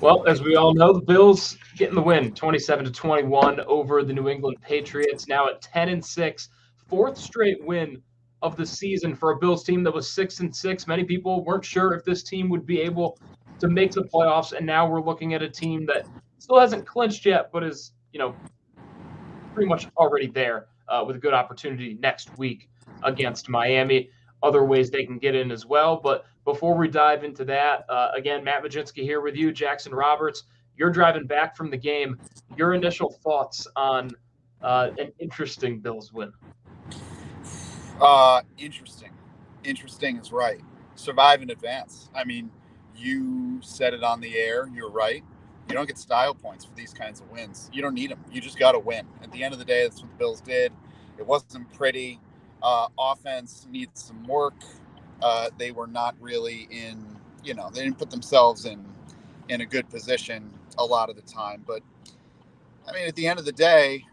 Well, as we all know, the Bills getting the win, 27-21 over the New England Patriots. Now at 10-6, fourth straight win of the season for a Bills team that was 6-6. Many people weren't sure if this team would be able to make the playoffs, and now we're looking at a team that still hasn't clinched yet, but is pretty much already there with a good opportunity next week against Miami. Other ways they can get in as well. But before we dive into that, again, Matt Mlodzinski here with you, Jackson Roberts. You're driving back from the game. Your initial thoughts on an interesting Bills win? Interesting. Interesting is right. Survive in advance. I mean, you said it on the air. You're right. You don't get style points for these kinds of wins. You don't need them. You just got to win. At the end of the day, that's what the Bills did. It wasn't pretty. Offense needs some work. They were not really in, they didn't put themselves in a good position a lot of the time. But, I mean, at the end of the day,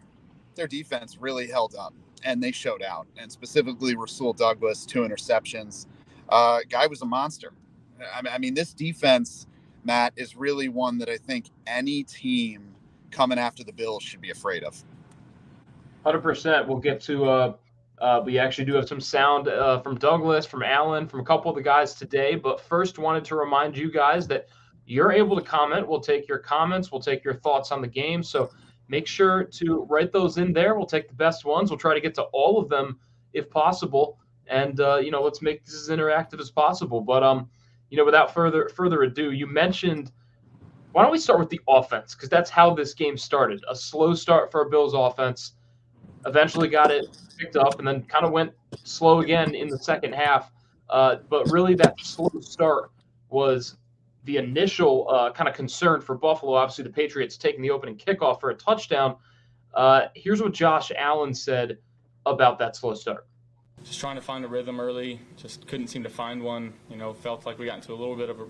their defense really held up and they showed out. And specifically, Rasul Douglas, 2 interceptions. Guy was a monster. I mean, this defense, Matt, is really one that I think any team coming after the Bills should be afraid of. 100%. We'll get to we actually do have some sound from Douglas, from Allen, from a couple of the guys today. But first, wanted to remind you guys that you're able to comment. We'll take your comments. We'll take your thoughts on the game. So make sure to write those in there. We'll take the best ones. We'll try to get to all of them if possible. And, let's make this as interactive as possible. But, without further ado, you mentioned – why don't we start with the offense? Because that's how this game started. A slow start for a Bills offense. Eventually got it picked up and then kind of went slow again in the second half. But really that slow start was the initial kind of concern for Buffalo. Obviously, the Patriots taking the opening kickoff for a touchdown. Here's what Josh Allen said about that slow start. Just trying to find a rhythm early. Just couldn't seem to find one. Felt like we got into a little bit of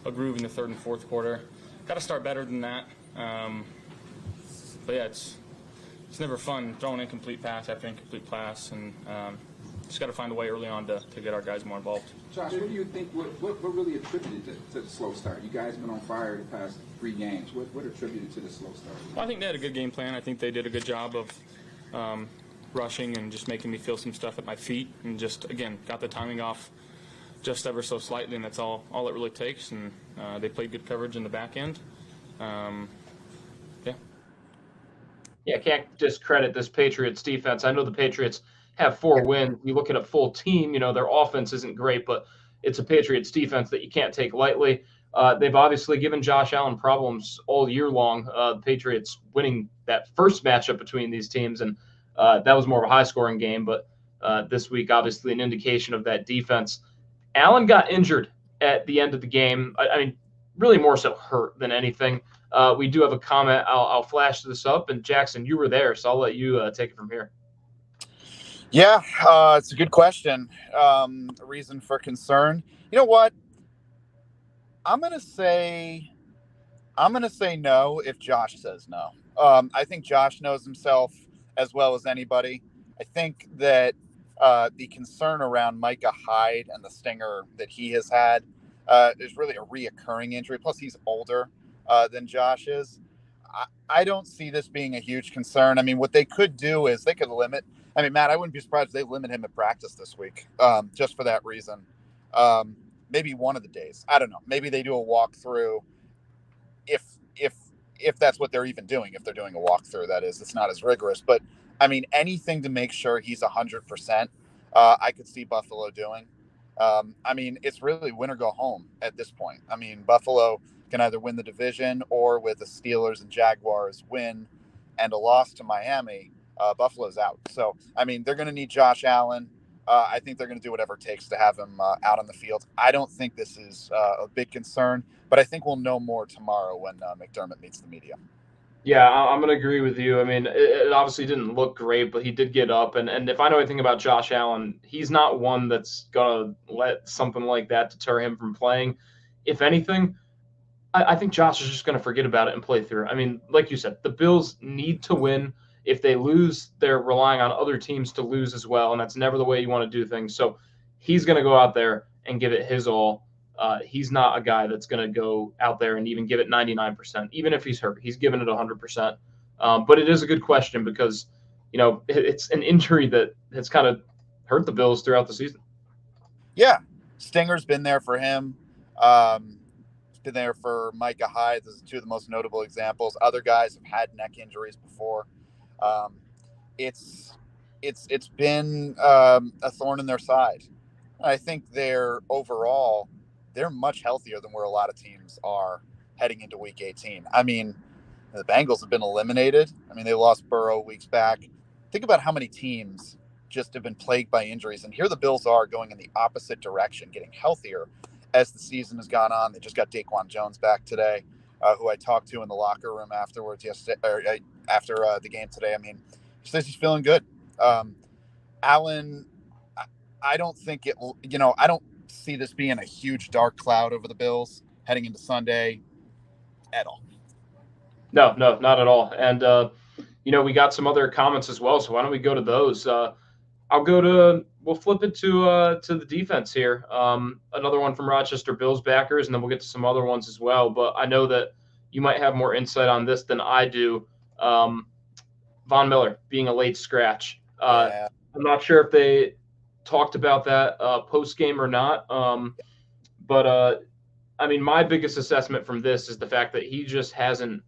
a groove in the third and fourth quarter. Got to start better than that. But yeah, it's never fun throwing incomplete pass after incomplete pass, and just got to find a way early on to get our guys more involved. Josh, what do you think? What really attributed to the slow start? You guys have been on fire the past 3 games. What attributed to the slow start? Well, I think they had a good game plan. I think they did a good job of rushing and just making me feel some stuff at my feet, and just again got the timing off just ever so slightly, and that's all it really takes. And they played good coverage in the back end. Yeah, can't discredit this Patriots defense. I know the Patriots have 4 wins. You look at a full team, their offense isn't great, but it's a Patriots defense that you can't take lightly. They've obviously given Josh Allen problems all year long. The Patriots winning that first matchup between these teams, and that was more of a high-scoring game, but this week, obviously, an indication of that defense. Allen got injured at the end of the game. I mean, really more so hurt than anything. We do have a comment. I'll flash this up. And, Jackson, you were there, so I'll let you take it from here. Yeah, it's a good question. A reason for concern. You know what? I'm gonna say no if Josh says no. I think Josh knows himself as well as anybody. I think that the concern around Micah Hyde and the stinger that he has had is really a reoccurring injury. Plus, he's older than Josh is. I don't see this being a huge concern. I mean, what they could do is they could limit. I mean, Matt, I wouldn't be surprised if they limit him at practice this week, just for that reason. Maybe one of the days. I don't know. Maybe they do a walkthrough. If that's what they're even doing, if they're doing a walkthrough, that is, it's not as rigorous. But I mean, anything to make sure he's 100%. I could see Buffalo doing. I mean, it's really win or go home at this point. I mean, Buffalo can either win the division or with the Steelers and Jaguars win and a loss to Miami, Buffalo's out. So, I mean, they're going to need Josh Allen. I think they're going to do whatever it takes to have him out on the field. I don't think this is a big concern, but I think we'll know more tomorrow when McDermott meets the media. Yeah, I'm going to agree with you. I mean, it obviously didn't look great, but he did get up. And if I know anything about Josh Allen, he's not one that's going to let something like that deter him from playing. If anything, I think Josh is just going to forget about it and play through. I mean, like you said, the Bills need to win. If they lose, they're relying on other teams to lose as well, and that's never the way you want to do things. So he's going to go out there and give it his all. he's not a guy that's going to go out there and even give it 99%, even if he's hurt. He's given it 100%. But it is a good question because, it's an injury that has kind of hurt the Bills throughout the season. Yeah. Stinger's been there for him. It's been there for Micah Hyde. Those are two of the most notable examples. Other guys have had neck injuries before. It's been a thorn in their side. I think they're much healthier than where a lot of teams are heading into Week 18. I mean, the Bengals have been eliminated. I mean, they lost Burrow weeks back. Think about how many teams just have been plagued by injuries. And here the Bills are going in the opposite direction, getting healthier as the season has gone on. They just got Daquan Jones back today, who I talked to in the locker room afterwards after the game today. I mean, he says he's feeling good. Allen, I don't think I don't see this being a huge dark cloud over the Bills heading into Sunday at all. No, not at all. And, we got some other comments as well. So why don't we go to those? We'll flip it to the defense here. Another one from Rochester Bills backers, and then we'll get to some other ones as well. But I know that you might have more insight on this than I do. Von Miller being a late scratch. Yeah. I'm not sure if they talked about that post game or not. But my biggest assessment from this is the fact that he just hasn't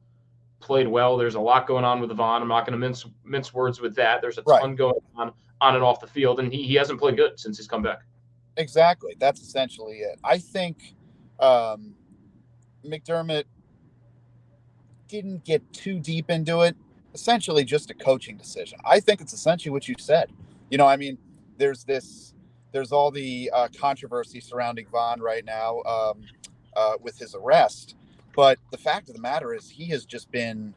played well. There's a lot going on with Von. I'm not going to mince words with that. There's a ton going on and off the field, and he hasn't played good since he's come back. Exactly. That's essentially it. I think McDermott didn't get too deep into it. Essentially just a coaching decision. I think it's essentially what you said. There's all the controversy surrounding Von right now with his arrest. But the fact of the matter is he has just been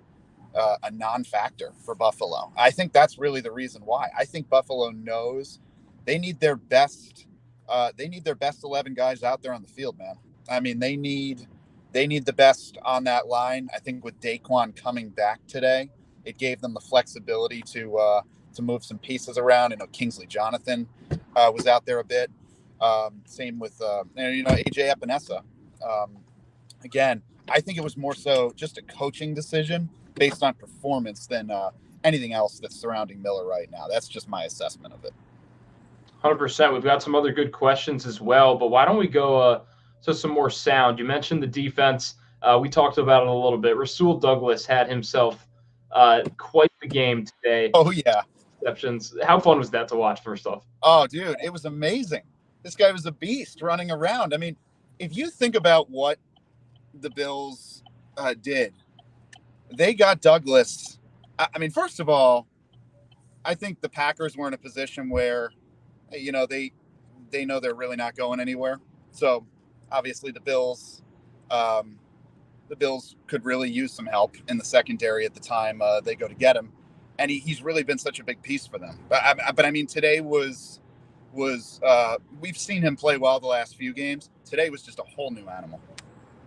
a non-factor for Buffalo. I think that's really the reason why. I think Buffalo knows they need their best 11 guys out there on the field, man. I mean, they need the best on that line. I think with Daquan coming back today, it gave them the flexibility to move some pieces around. I know Kingsley Jonathan was out there a bit. Same with AJ Epinesa. Again, I think it was more so just a coaching decision based on performance than anything else that's surrounding Miller right now. That's just my assessment of it. 100%. We've got some other good questions as well, but why don't we go to some more sound? You mentioned the defense. We talked about it a little bit. Rasul Douglas had himself quite the game today. Oh, yeah. Exceptions. How fun was that to watch, first off? Oh, dude, it was amazing. This guy was a beast running around. I mean, if you think about what the Bills did, they got Douglas. I mean, first of all, I think the Packers were in a position where, they know they're really not going anywhere. So obviously the Bills could really use some help in the secondary at the time they go to get him. And he's really been such a big piece for them. But I mean, today was we've seen him play well the last few games. Today was just a whole new animal.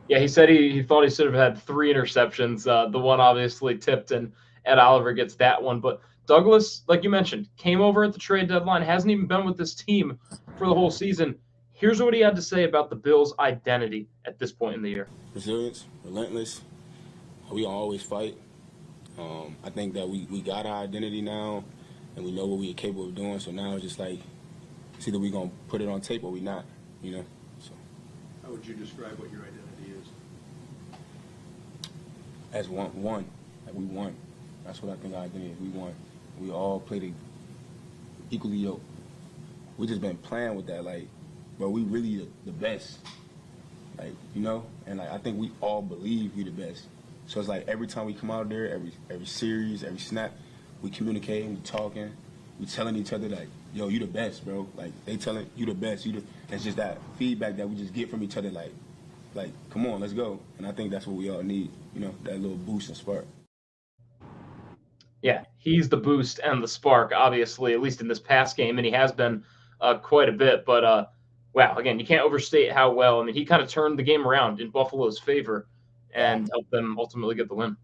Yeah, he said he thought he should have had 3 interceptions. The one obviously tipped, and Ed Oliver gets that one. But Douglas, like you mentioned, came over at the trade deadline, hasn't even been with this team for the whole season. Here's what he had to say about the Bills' identity at this point in the year. Resilience, relentless. We always fight. I think that we got our identity now, and we know what we are capable of doing. So now it's just like, it's either we're going to put it on tape or we're not, So. How would you describe what your identity is? As one. Like we won. That's what I think our identity is. We won. We all played equally yoked. We just been playing with that, but we really the best. And I think we all believe we the best. So it's like every time we come out there, every series, every snap, we communicating, we talking, we telling each other yo, you the best, bro. They telling you the best. It's just that feedback that we just get from each other, come on, let's go. And I think that's what we all need, that little boost and spark. Yeah, he's the boost and the spark, obviously, at least in this past game, and he has been quite a bit. But, wow, again, you can't overstate how well. I mean, he kind of turned the game around in Buffalo's favor and helped them ultimately get the win.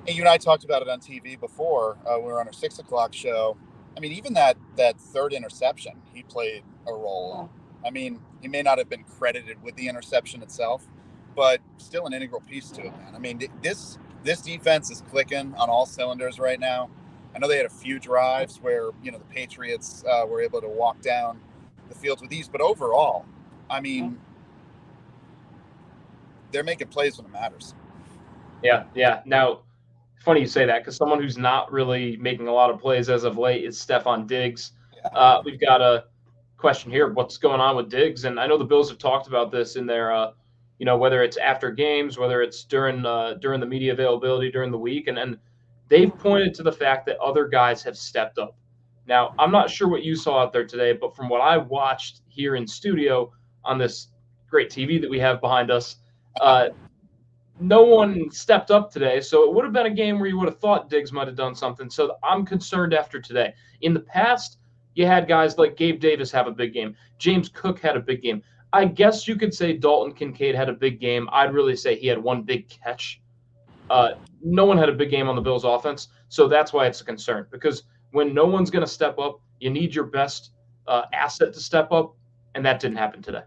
And you and I talked about it on TV before. We were on our 6 o'clock show. I mean, even that third interception, he played a role. I mean, he may not have been credited with the interception itself, but still an integral piece to it, man. I mean, this defense is clicking on all cylinders right now. I know they had a few drives where, the Patriots were able to walk down the field with ease, but overall, I mean, they're making plays when it matters. Yeah. Now, funny you say that because someone who's not really making a lot of plays as of late is Stephon Diggs. Yeah. We've got a question here. What's going on with Diggs? And I know the Bills have talked about this in their, whether it's after games, whether it's during the media availability during the week, and they've pointed to the fact that other guys have stepped up. Now, I'm not sure what you saw out there today, but from what I watched here in studio on this great TV that we have behind us, no one stepped up today, so it would have been a game where you would have thought Diggs might have done something. So I'm concerned after today. In the past, you had guys like Gabe Davis have a big game. James Cook had a big game. I guess you could say Dalton Kincaid had a big game. I'd really say he had one big catch. No one had a big game on the Bills' offense, so that's why it's a concern. Because when no one's going to step up, you need your best asset to step up, and that didn't happen today.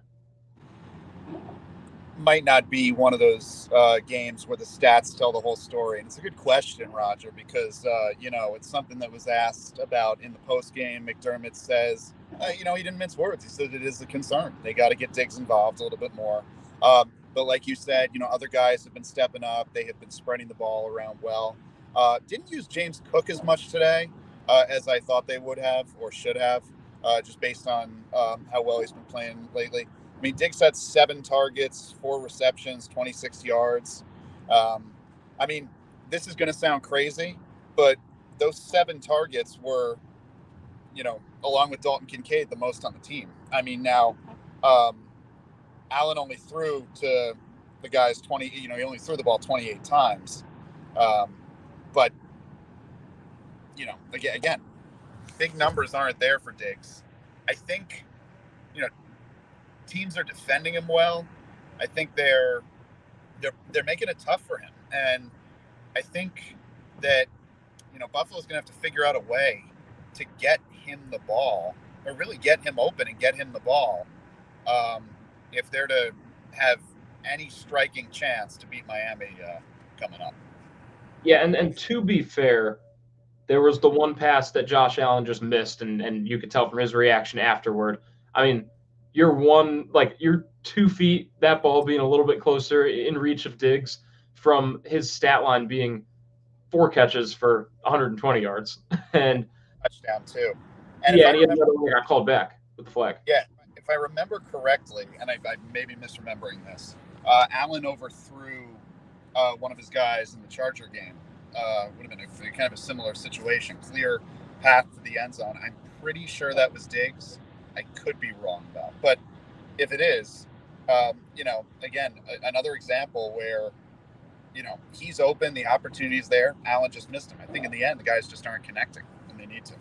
Might not be one of those games where the stats tell the whole story. And it's a good question, Roger, because, it's something that was asked about in the postgame. McDermott says, he didn't mince words. He said it is a concern. They got to get Diggs involved a little bit more. But like you said, other guys have been stepping up. They have been spreading the ball around well. Didn't use James Cook as much today as I thought they would have or should have, just based on how well he's been playing lately. I mean, Diggs had 7 targets, 4 receptions, 26 yards. I mean, this is going to sound crazy, but those 7 targets were, along with Dalton Kincaid, the most on the team. I mean, now, Allen only threw to the guys 20, he only threw the ball 28 times. But, again, big numbers aren't there for Diggs. I think, teams are defending him well. I think they're making it tough for him, and I think that Buffalo's going to have to figure out a way to get him the ball, or really get him open and get him the ball, if they're to have any striking chance to beat Miami coming up. Yeah, and to be fair, there was the one pass that Josh Allen just missed, and you could tell from his reaction afterward. I mean, you're 2 feet, that ball being a little bit closer in reach of Diggs from his stat line being 4 catches for 120 yards. And Touchdown too. And he had another one that got called back with the flag. Yeah, if I remember correctly, and I may be misremembering this, Allen overthrew one of his guys in the Charger game. Would have been kind of a similar situation, clear path to the end zone. I'm pretty sure that was Diggs. I could be wrong about, but if it is, again, another example where, he's open, the opportunity's there. Allen just missed him. I think in the end, the guys just aren't connecting, and they need to.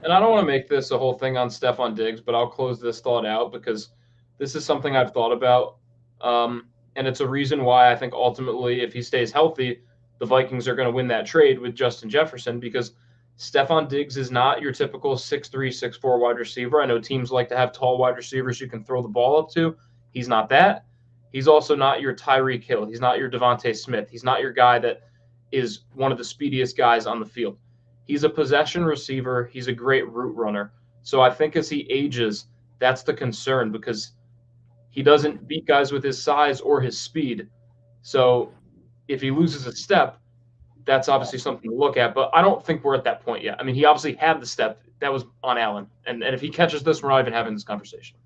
And I don't want to make this a whole thing on Stephon Diggs, but I'll close this thought out because this is something I've thought about. And it's a reason why I think ultimately, if he stays healthy, the Vikings are going to win that trade with Justin Jefferson, because Stephon Diggs is not your typical 6'3", 6'4" wide receiver. I know teams like to have tall wide receivers you can throw the ball up to. He's not that. He's also not your Tyreek Hill. He's not your Devontae Smith. He's not your guy that is one of the speediest guys on the field. He's a possession receiver. He's a great route runner. So I think as he ages, that's the concern, because he doesn't beat guys with his size or his speed. So if he loses a step, that's obviously something to look at, but I don't think we're at that point yet. I mean, he obviously had the step. That was on Allen. And if he catches this, we're not even having this conversation.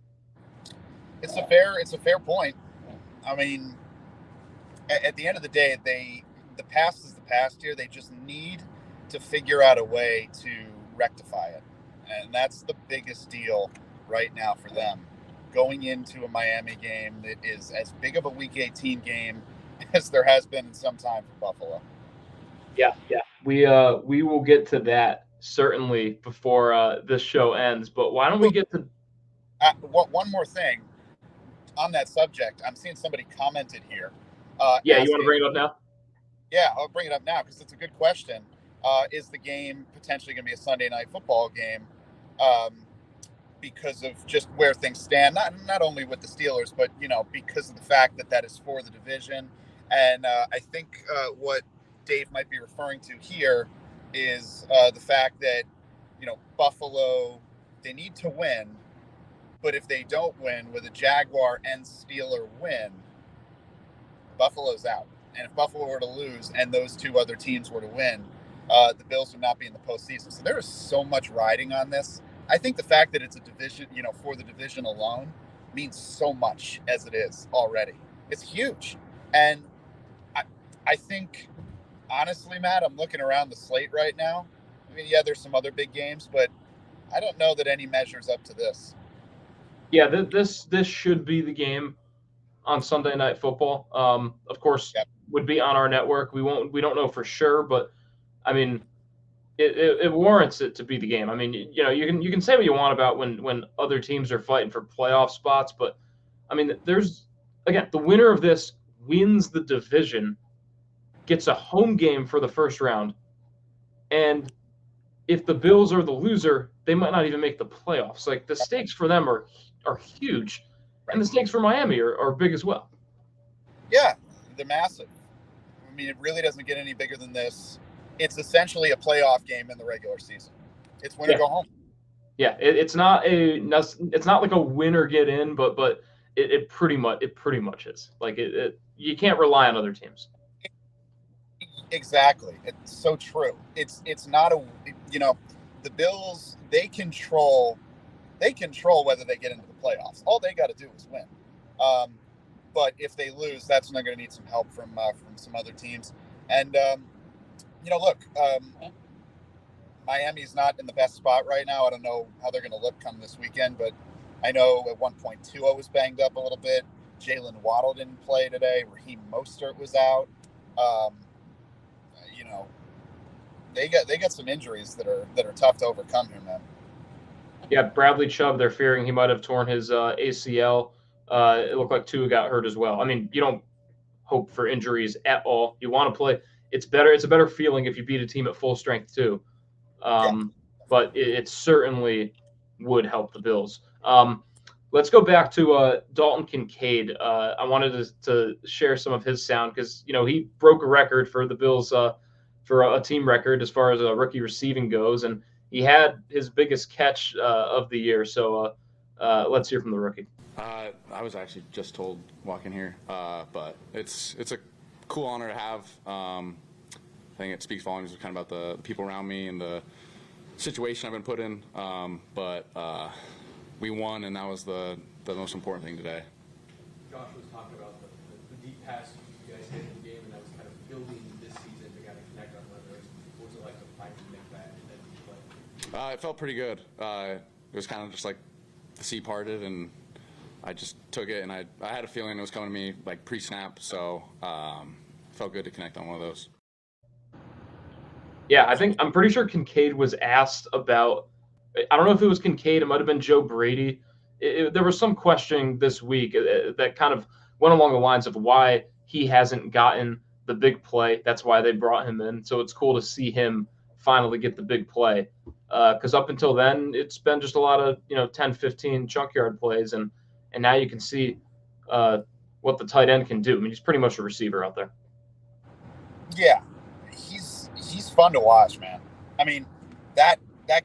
It's a fair point. I mean, at the end of the day, the past is the past here. They just need to figure out a way to rectify it. And that's the biggest deal right now for them. Going into a Miami game that is as big of a Week 18 game as there has been in some time for Buffalo. Yeah. We will get to that certainly before this show ends. But why don't we get to one more thing on that subject? I'm seeing somebody commented here. You want to bring it up now? Yeah, I'll bring it up now because it's a good question. Is the game potentially going to be a Sunday night football game? because of just where things stand, not only with the Steelers, but, because of the fact that is for the division. And I think what Dave might be referring to here is the fact that, Buffalo, they need to win, but if they don't win with a Jaguar and Steeler win, Buffalo's out. And if Buffalo were to lose and those two other teams were to win, the Bills would not be in the postseason. So there is so much riding on this. I think the fact that it's a division, for the division alone means so much as it is already. It's huge. And I think, honestly, Matt, I'm looking around the slate right now. I mean, yeah, there's some other big games, but I don't know that any measures up to this. Yeah, this should be the game on Sunday Night Football. Of course, Yep. would be on our network. We don't know for sure, but I mean, it warrants it to be the game. I mean, you can say what you want about when other teams are fighting for playoff spots, but I mean, again, the winner of this wins the division, gets a home game for the first round, and if the Bills are the loser, they might not even make the playoffs. Like, the stakes for them are huge, and the stakes for Miami are big as well. Yeah, they're massive. I mean, it really doesn't get any bigger than this. It's essentially a playoff game in the regular season. It's win or go home. Yeah, it's not like a win or get in, but it pretty much is. Like, you can't rely on other teams. Exactly. It's so true. It's not the Bills, they control whether they get into the playoffs. All they got to do is win. But if they lose, that's when they're going to need some help from some other teams. And look, Miami's not in the best spot right now. I don't know how they're going to look come this weekend, but I know at one point Tua was banged up a little bit. Jalen Waddle didn't play today. Raheem Mostert was out. They got some injuries that are tough to overcome here, man. Yeah, Bradley Chubb, they're fearing he might have torn his ACL. It looked like Tua got hurt as well. I mean, you don't hope for injuries at all. You want to play. It's a better feeling if you beat a team at full strength too. But it certainly would help the Bills. Let's go back to Dalton Kincaid. I wanted to share some of his sound because he broke a record for the Bills for a team record as far as rookie receiving goes, and he had his biggest catch of the year. So let's hear from the rookie. I was actually just told walking here, but it's a cool honor to have. I think it speaks volumes kind of about the people around me and the situation I've been put in. But we won, and that was the most important thing today. Josh was talking about the deep pass you guys hit in the game, and that was kind of building this season to kind of connect on whether what was it like to finally make that play? It felt pretty good. It was kind of just like the sea parted, and I just took it, and I had a feeling it was coming to me like pre-snap, so it felt good to connect on one of those. Yeah, I'm pretty sure Kincaid was asked about. I don't know if it was Kincaid. It might have been Joe Brady. There was some questioning this week that kind of went along the lines of why he hasn't gotten the big play. That's why they brought him in. So it's cool to see him finally get the big play. Because up until then, it's been just a lot of 10, 15 chunk yard plays, and now you can see what the tight end can do. I mean, he's pretty much a receiver out there. Yeah, he's fun to watch, man. I mean, that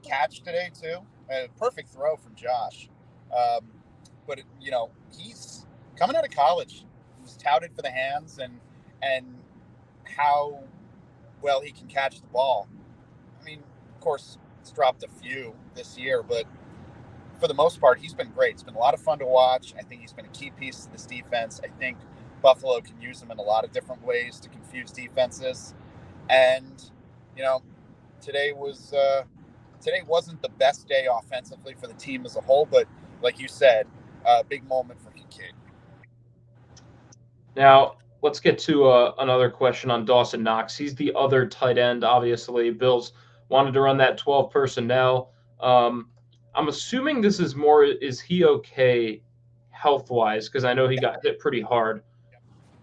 catch today too, perfect throw from Josh. But he's coming out of college. He's touted for the hands and how well he can catch the ball. I mean, of course, he's dropped a few this year, but for the most part, he's been great. It's been a lot of fun to watch. I think he's been a key piece to this defense. I think Buffalo can use him in a lot of different ways to confuse defenses. And today wasn't the best day offensively for the team as a whole, but like you said, a big moment for Kincaid. Now, let's get to another question on Dawson Knox. He's the other tight end, obviously. Bills wanted to run that 12 personnel. I'm assuming this is more, is he okay health-wise? Because I know he got hit pretty hard.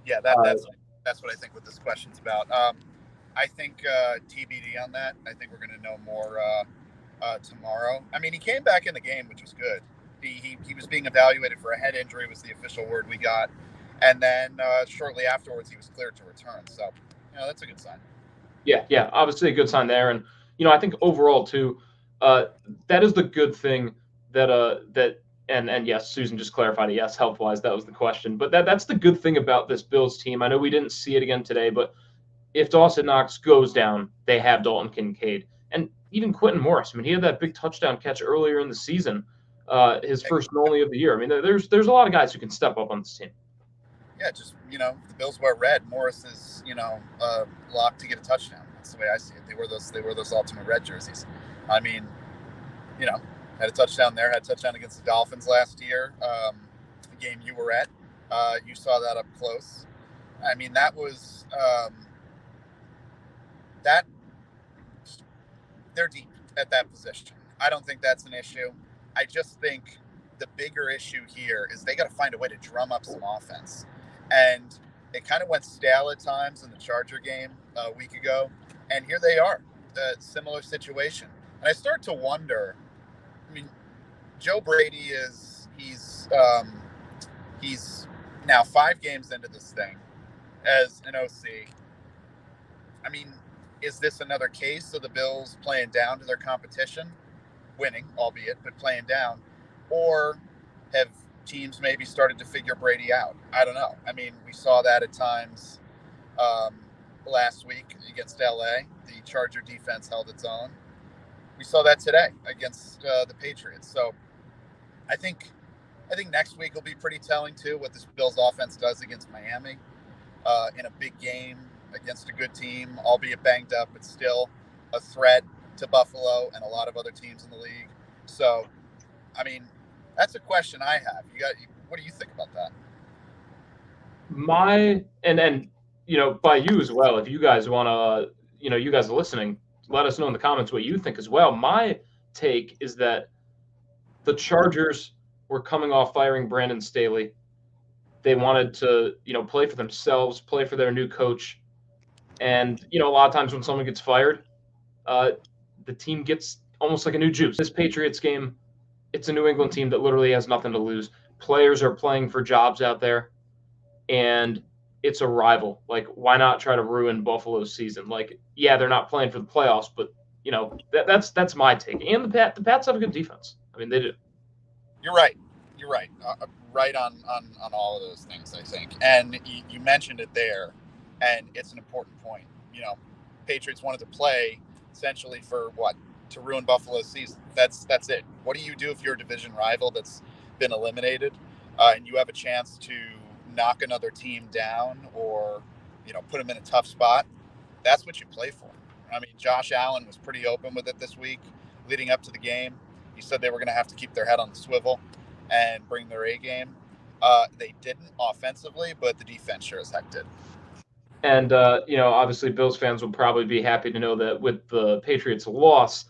Yeah, that's what I think what this question's about. I think TBD on that. I think we're going to know more tomorrow. I mean, he came back in the game, which was good. He was being evaluated for a head injury, was the official word we got. And then shortly afterwards, he was cleared to return. So, that's a good sign. Yeah, obviously a good sign there. And, I think overall, too, that is the good thing and yes, Susan just clarified it. Yes, health-wise, that was the question. But that's the good thing about this Bills team. I know we didn't see it again today, but if Dawson Knox goes down, they have Dalton Kincaid. And even Quentin Morris. I mean, he had that big touchdown catch earlier in the season, his first and only of the year. I mean, there's a lot of guys who can step up on this team. Yeah, just, the Bills wear red. Morris is, locked to get a touchdown. That's the way I see it. They wear those ultimate red jerseys. I mean, had a touchdown there, had a touchdown against the Dolphins last year, the game you were at. You saw that up close. I mean, that was they're deep at that position. I don't think that's an issue. I just think the bigger issue here is they got to find a way to drum up some offense. And it kind of went stale at times in the Charger game a week ago. And here they are, a similar situation. And I start to wonder, I mean, Joe Brady he's now 5 games into this thing as an OC. I mean, is this another case of the Bills playing down to their competition, winning, albeit, but playing down? Or have teams maybe started to figure Brady out? I don't know. I mean, we saw that at times last week against LA. The Charger defense held its own. We saw that today against the Patriots. So I think next week will be pretty telling too, what this Bills offense does against Miami in a big game against a good team, albeit banged up, but still a threat to Buffalo and a lot of other teams in the league. So, I mean, that's a question I have. What do you think about that? By you as well, if you guys want to, you guys are listening, let us know in the comments what you think as well. My take is that the Chargers were coming off firing Brandon Staley. They wanted to, play for themselves, play for their new coach. And, a lot of times when someone gets fired, the team gets almost like a new juice. This Patriots game, it's a New England team that literally has nothing to lose. Players are playing for jobs out there, and it's a rival. Like, why not try to ruin Buffalo's season? Like, yeah, they're not playing for the playoffs, but, that's my take. And the Pats have a good defense. I mean, they do. You're right. Right on all of those things, I think. And you mentioned it there, and it's an important point. Patriots wanted to play essentially for what? To ruin Buffalo's season. That's it. What do you do if you're a division rival that's been eliminated, and you have a chance to knock another team down or, put them in a tough spot? That's what you play for. I mean, Josh Allen was pretty open with it this week leading up to the game. He said they were going to have to keep their head on the swivel and bring their A game. They didn't offensively, but the defense sure as heck did. And, obviously Bills fans will probably be happy to know that with the Patriots' loss,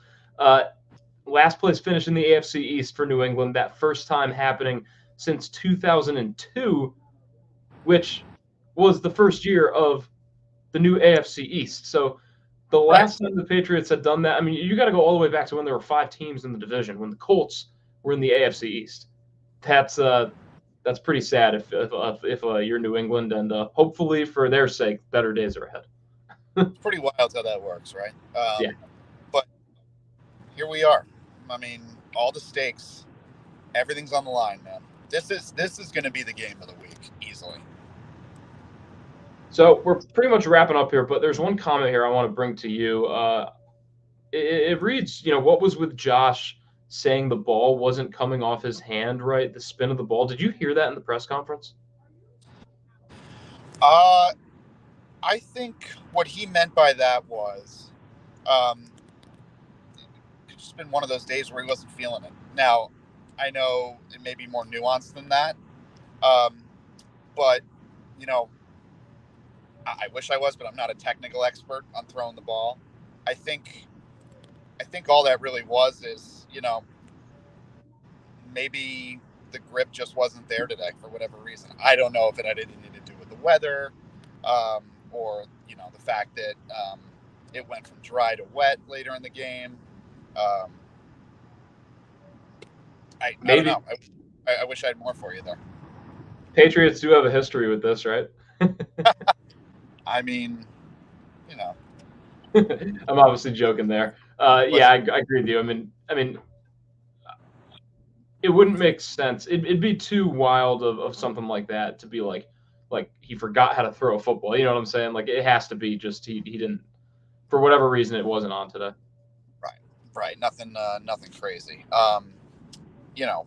last place finish in the AFC East for New England, that first time happening since 2002, which was the first year of the new AFC East. So the last time the Patriots had done that, I mean, you got to go all the way back to when there were 5 teams in the division, when the Colts were in the AFC East. That's pretty sad if you're New England, and hopefully for their sake, better days are ahead. It's pretty wild how that works, right? Yeah. But here we are. I mean, all the stakes, everything's on the line, man. This is going to be the game of the week, easily. So we're pretty much wrapping up here, but there's one comment here I want to bring to you. It reads, what was with Josh saying the ball wasn't coming off his hand right, the spin of the ball? Did you hear that in the press conference? I think what he meant by that was it's just been one of those days where he wasn't feeling it. Now, I know it may be more nuanced than that, but, I wish I was, but I'm not a technical expert on throwing the ball. I think all that really was is, maybe the grip just wasn't there today for whatever reason. I don't know if it had anything to do with the weather, or, the fact that it went from dry to wet later in the game. I Maybe. don't know. I wish I had more for you there. Patriots do have a history with this, right? I mean, you know. I'm obviously joking there. Yeah, I agree with you. I mean, it wouldn't make sense. It'd be too wild of something like that to be like he forgot how to throw a football. You know what I'm saying? Like it has to be just he didn't, for whatever reason, it wasn't on today. Right. Nothing crazy. You know,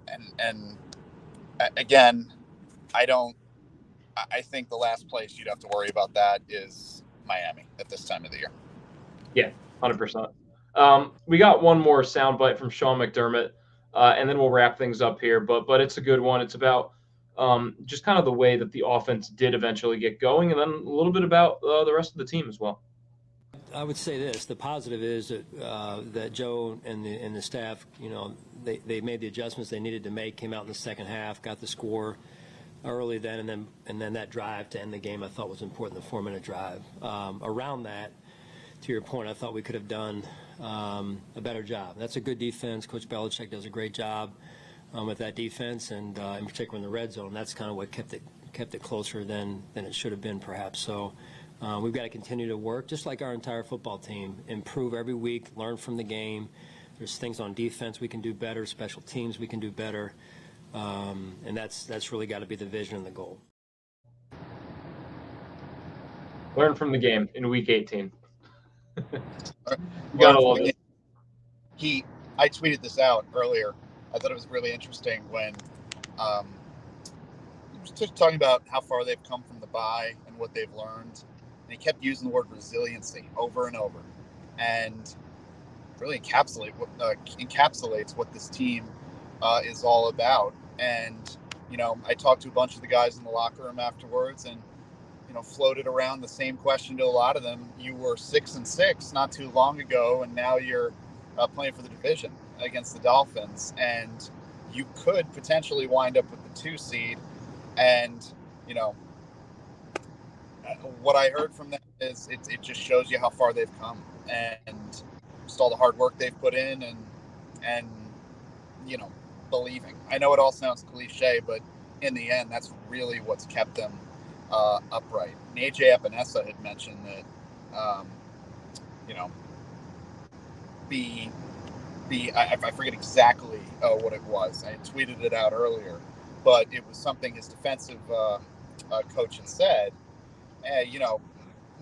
and again, I think the last place you'd have to worry about that is Miami at this time of the year. Yeah, 100%. We got one more soundbite from Sean McDermott, and then we'll wrap things up here. But it's a good one. It's about just kind of the way that the offense did eventually get going, and then a little bit about the rest of the team as well. I would say this: the positive is that Joe and the staff, they made the adjustments they needed to make. Came out in the second half, got the score early then, and then that drive to end the game I thought was important. The 4-minute drive. Around that, to your point, I thought we could have done a better job. That's a good defense. Coach Belichick does a great job with that defense, and in particular in the red zone. That's kind of what kept it closer than it should have been, perhaps. So. We've got to continue to work, just like our entire football team, improve every week, learn from the game. There's things on defense we can do better, special teams we can do better, and that's really got to be the vision and the goal. Learn from the game in Week 18. You gotta love it. I tweeted this out earlier. I thought it was really interesting when he was just talking about how far they've come from the bye and what they've learned. And he kept using the word resiliency over and over, and really encapsulates what this team is all about. And I talked to a bunch of the guys in the locker room afterwards, and floated around the same question to a lot of them. You were 6-6 not too long ago, and now you're playing for the division against the Dolphins, and you could potentially wind up with the 2 seed. And what I heard from them is it just shows you how far they've come, and just all the hard work they've put in, and believing. I know it all sounds cliche, but in the end, that's really what's kept them upright. And AJ Epinesa had mentioned that I forget exactly what it was. I tweeted it out earlier, but it was something his defensive coach had said.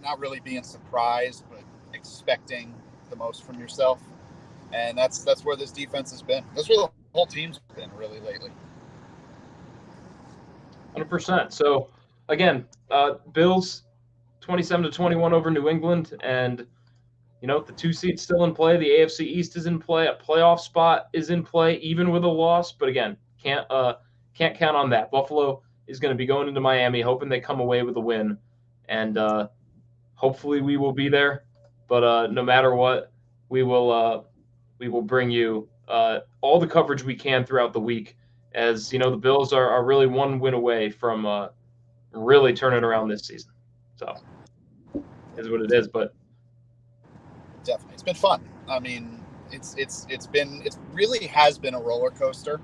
Not really being surprised, but expecting the most from yourself. And that's where this defense has been. That's where the whole team's been really lately. 100%. So, again, Bills 27-21 over New England, and the 2 seed's still in play. The AFC East is in play. A playoff spot is in play, even with a loss. But again, can't count on that. Buffalo is going to be going into Miami, hoping they come away with a win. And hopefully we will be there. But no matter what, we will bring you all the coverage we can throughout the week. As the Bills are really one win away from really turning around this season. So is what it is. But definitely, it's been fun. I mean, it really has been a roller coaster.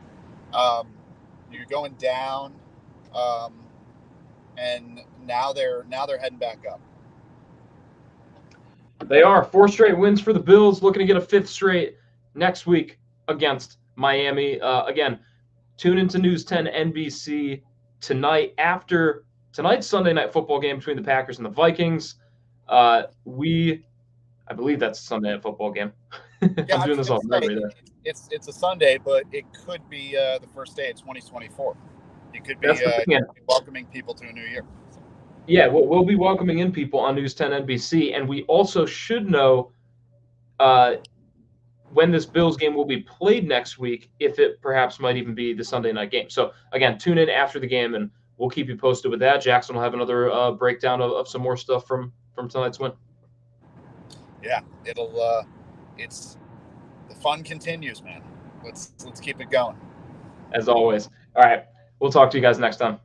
You're going down. And now they're heading back up. They are 4 straight wins for the Bills, looking to get a 5th straight next week against Miami. Again, tune into News 10 NBC tonight after tonight's Sunday night football game between the Packers and the Vikings. I believe that's a Sunday night football game. Yeah, I'm doing this off memory there. It's a Sunday, but it could be the first day of 2024. It could be welcoming people to a new year. Yeah, we'll be welcoming in people on News 10 NBC, and we also should know when this Bills game will be played next week, if it perhaps might even be the Sunday night game. So, again, tune in after the game, and we'll keep you posted with that. Jackson will have another breakdown of some more stuff from tonight's win. Yeah, it's the fun continues, man. Let's keep it going. As always. All right. We'll talk to you guys next time.